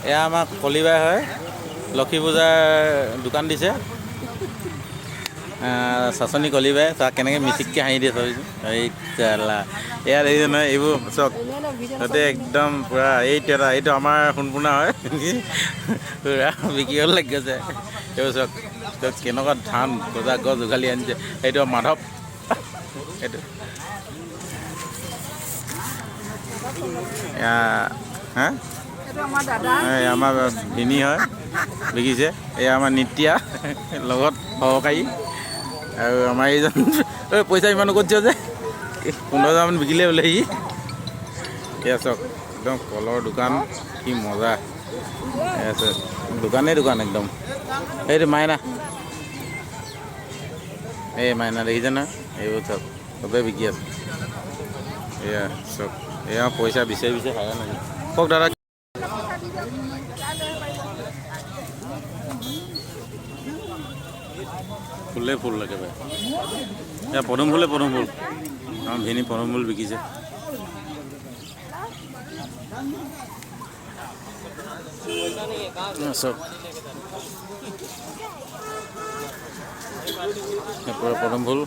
এয়া আমাৰ কলিবাই হয় লক্ষী পূজাৰ দোকান দিছে চাচনি কলিবাই তাক কেনেকৈ মিচিককৈ হাঁহি দিয়ে চাবিচোন এই চালা ইয়াত এই নহয় এইবোৰ চক তাতে একদম পূৰা এইটো আমাৰ সোণপোনা হয় পূৰা বিক্ৰী হ'ল লাগি গৈছে এইবোৰ চক কেনেকুৱা ধান গজা গছ উঘালি আনিছে এইটো মাধৱ এইটো হা আমাৰ ভিনী হয় বিকিছে এয়া আমাৰ নিত্যা লগত সহকাৰী আৰু আমাৰ এইজন পইচা ইমান কৰিছে যে 15,000 বিকিলে বোলে সি এয়া চাওক একদম কলৰ দোকান কি মজা আছে দোকান একদম এইটো মাইনা এই মাইনা দেখিছে না এইবোৰ চব চবেই বিকি আছে এয়া চব এয়া পইচা বিচাৰি খায় নাই কওক দাদা ফুলে ফুল একেবাৰে এয়া পদুম ফুল আমাৰ ভিনি পদুম ফুল বিকিছে চব পদুম ফুল